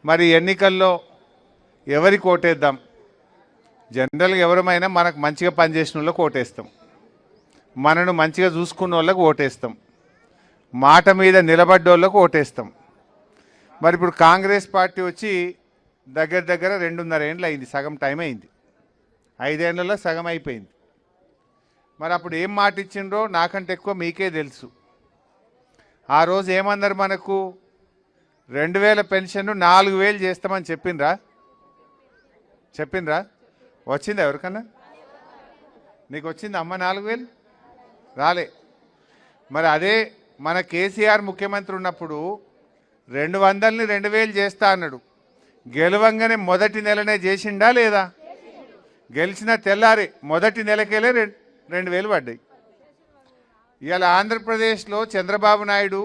మరి ఎన్నికల్లో ఎవరికి ఓటేద్దాం? జనరల్గా ఎవరమైనా మనకు మంచిగా పనిచేసిన వాళ్ళకి ఓటేస్తాం, మనను మంచిగా చూసుకున్న వాళ్ళకి ఓటేస్తాం, మాట మీద నిలబడ్డోళ్ళకు ఓటేస్తాం. మరి ఇప్పుడు కాంగ్రెస్ పార్టీ వచ్చి దగ్గర దగ్గర 2.5 ఏళ్ళు అయింది, సగం టైం అయింది, 5 ఏళ్లలో సగం అయిపోయింది. మరి అప్పుడు ఏం మాట ఇచ్చిండ్రో నాకంటే ఎక్కువ మీకే తెలుసు. ఆ రోజు ఏమన్నారు? మనకు 2000 పెన్షన్ 4000 చేస్తామని చెప్పిండ్రా? వచ్చిందా ఎవరికన్నా? నీకు వచ్చింది అమ్మ 4000? రాలే. మరి అదే మన కేసీఆర్ ముఖ్యమంత్రి ఉన్నప్పుడు 200ని 2000 చేస్తా అన్నాడు. గెలవంగానే మొదటి నెలనే చేసిండా లేదా? గెలిచిన తెల్లారి మొదటి నెలకెళ్ళే 2000 పడ్డాయి. ఇవాళ ఆంధ్రప్రదేశ్లో చంద్రబాబు నాయుడు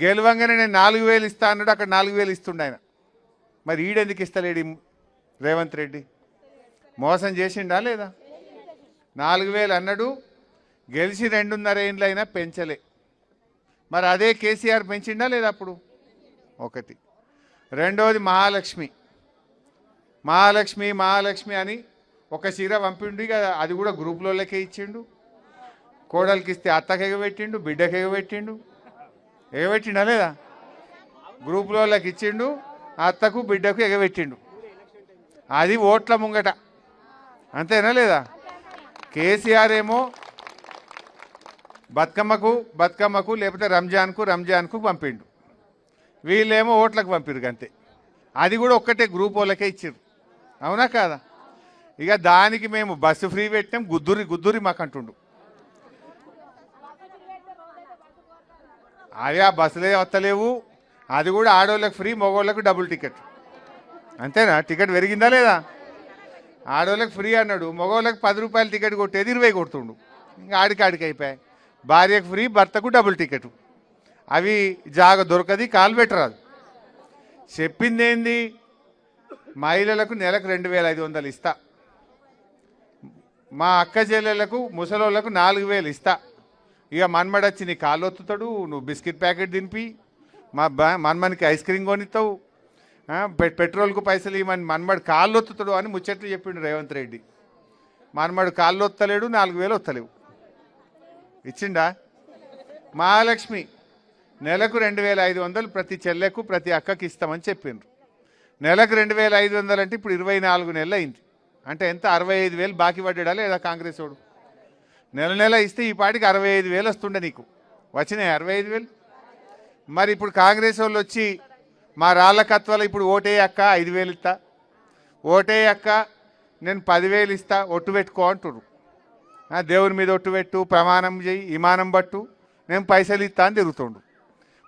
గెలవంగానే నేను 4000 ఇస్తా అన్నాడు, అక్కడ 4000 ఇస్తుండ ఆయన. మరి ఈడెందుకు ఇస్తలేడు రేవంత్ రెడ్డి? మోసం చేసిండా లేదా? 4000 అన్నాడు, గెలిచి 2.5 ఏళ్ళు అయినా పెంచలే. మరి అదే కేసీఆర్ పెంచిండా లేదా? అప్పుడు ఒకటి. రెండోది మహాలక్ష్మి అని ఒక చీర పంపిండు, ఇక అది కూడా గ్రూప్లకే ఇచ్చిండు. కోడలికి ఇస్తే అత్తకి ఎగబెట్టిండు, బిడ్డకి ఎగబెట్టిండు. ఎగబెట్టిండా లేదా? గ్రూపులకి ఇచ్చిండు, అత్తకు బిడ్డకు ఎగబెట్టిండు. అది ఓట్ల ముంగట, అంతేనా లేదా? కేసీఆర్ ఏమో బతుకమ్మకు లేకపోతే రంజాన్కు పంపిండు, వీళ్ళేమో ఓట్లకు పంపిరు అంతే. అది కూడా ఒక్కటే గ్రూప్ వాళ్ళకే ఇచ్చారు, అవునా కాదా? ఇక దానికి మేము బస్సు ఫ్రీ పెట్టాం, గుద్దురి మాకు అంటుండు. అవి ఆ బస్సులే వస్తలేవు, అది కూడా ఆడవాళ్ళకి ఫ్రీ, మగవాళ్ళకు డబుల్ టికెట్, అంతేనా? టికెట్ పెరిగిందా లేదా? ఆడవాళ్ళకి ఫ్రీ అన్నాడు, మగవాళ్ళకి 10 రూపాయలు టికెట్ కొట్టేది 20 కొడుతుండు. ఇంకా ఆడికి అయిపోయాయి. భార్యకు ఫ్రీ, భర్తకు డబుల్ టికెట్. అవి జాగ దొరకది, కాలు పెట్టరాదు. చెప్పింది ఏంది? మహిళలకు నెలకు 2500 ఇస్తా, మా అక్క చెల్లెళ్లకు ముసలోళ్లకు 4000 ఇస్తా. ఇక మన్మడొచ్చి నీ కాళ్ళు ఒత్తుతాడు, నువ్వు బిస్కెట్ ప్యాకెట్ తినిపి, మా మన్మనికి ఐస్ క్రీమ్ కొనిస్తావు, పెట్రోల్కు పైసలు ఇవ్వమని మన్మడు కాళ్ళు ఒత్తుతాడు అని ముచ్చట్లు చెప్పిండు రేవంత్ రెడ్డి. మన్మడు కాళ్ళు ఒత్తలేడు, 4000 వస్తలేవు. ఇచ్చిండా? మహాలక్ష్మి నెలకు 2500 ప్రతి చెల్లెకు ప్రతి అక్కకి ఇస్తామని చెప్పిండ్రు. నెలకు 2500 అంటే ఇప్పుడు 24 నెలలు అయింది. అంటే ఎంత? 65,000 బాకీ పడ్డా లేదా కాంగ్రెస్ వాడు? నెల ఇస్తే ఈ పాటికి 65,000 వస్తుండే. నీకు వచ్చినాయి 65,000? మరి ఇప్పుడు కాంగ్రెస్ వాళ్ళు వచ్చి మా రాళ్ళకత్వాలు ఇప్పుడు ఓటే అక్క 5,000 ఇస్తా, ఓటే అక్క నేను 10,000 ఇస్తా, ఒట్టు పెట్టుకో అంటుర్రు. దేవుని మీద ఒట్టు పెట్టు, ప్రమాణం చేయి, ఇమానం పట్టు, నేను పైసలు ఇస్తా అని తిరుగుతుండు.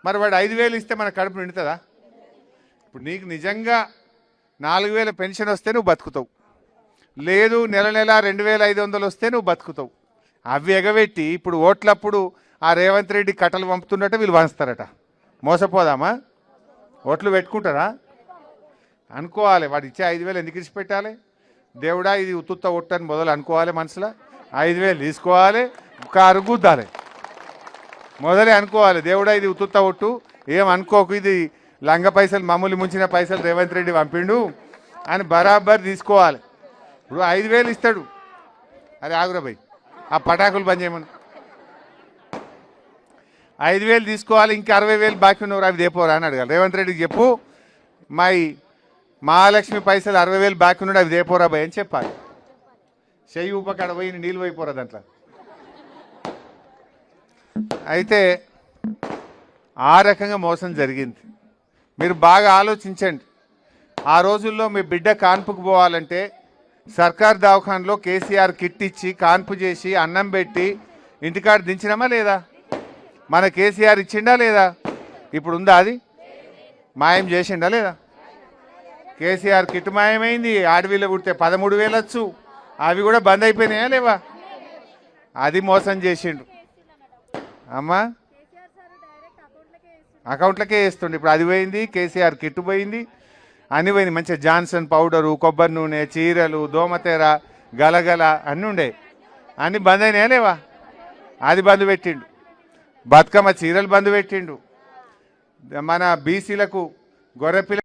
మరి వాడు 5,000 ఇస్తే మన కడుపు నిండుతుందా? ఇప్పుడు నీకు నిజంగా 4000 పెన్షన్ వస్తే నువ్వు బతుకుతావు, లేదు నెల 2500 వస్తే నువ్వు బతుకుతావు. అవి ఎగబెట్టి ఇప్పుడు ఓట్లప్పుడు ఆ రేవంత్ రెడ్డి కట్టలు పంపుతున్నట్టు వీళ్ళు వంచుతారట. మోసపోదామా? ఓట్లు పెట్టుకుంటారా? అనుకోవాలి, వాడు ఇచ్చే 5,000 ఎందుకు ఇచ్చి పెట్టాలి? దేవుడా ఇది ఉత్తుత్త ఒట్టు అని మొదలు అనుకోవాలి మనసులో. 5,000 తీసుకోవాలి, కారు గుద్దాలి, మొదలే అనుకోవాలి. దేవుడా ఇది ఉత్తుత్త ఒట్టు, ఏం అనుకోకు, ఇది లంగ పైసలు మమ్మల్ని ముంచిన పైసలు రేవంత్ రెడ్డి పంపిండు అని బరాబర్ తీసుకోవాలి. ఇప్పుడు 5,000 ఇస్తాడు. అరే ఆగురా భయ్, ఆ పటాకులు బంద్ చేయమని. 5,000 తీసుకోవాలి, ఇంకా 60,000 బాకీ ఉన్నవారు అవి దేపోరా అని అడగాలి. రేవంత్ రెడ్డికి చెప్పు, మహాలక్ష్మి పైసలు 60,000 బాకీ ఉన్నాడు, అవి దేపోరా భయ్ అని చెప్పాలి. చెయ్యి ఉపకాడ పోయి నీళ్ళు పోయిపోరా దాంట్లో. అయితే ఆ రకంగా మోసం జరిగింది. మీరు బాగా ఆలోచించండి. ఆ రోజుల్లో మీ బిడ్డ కాన్పుకు పోవాలంటే సర్కార్ దవాఖానలో కేసీఆర్ కిట్ ఇచ్చి కాన్పు చేసి అన్నం పెట్టి ఇంటికాడ దించినామా లేదా? మన కేసీఆర్ ఇచ్చిండా లేదా? ఇప్పుడు ఉందా? అది మాయం చేసిండా లేదా? కేసీఆర్ కిట్ మాయమైంది. ఆడవిలో పుడితే 13,000 వచ్చు, అవి కూడా బంద్ అయిపోయినాయా లేవా? అది మోసం చేసిండు అమ్మా, అకౌంట్లకే వేస్తుండే. ఇప్పుడు అది పోయింది, కేసీఆర్ కిట్ పోయింది, అన్నీ పోయింది. మంచిగా జాన్సన్ పౌడరు, కొబ్బరి నూనె, చీరలు, దోమతెర, గలగల అన్నీ ఉండే, అన్నీ బంద్ అయినాయా లేవా? అది బంద్ పెట్టిండు. బతుకమ్మ చీరలు బంద్ పెట్టిండు. మన బీసీలకు గొర్రెపిల్ల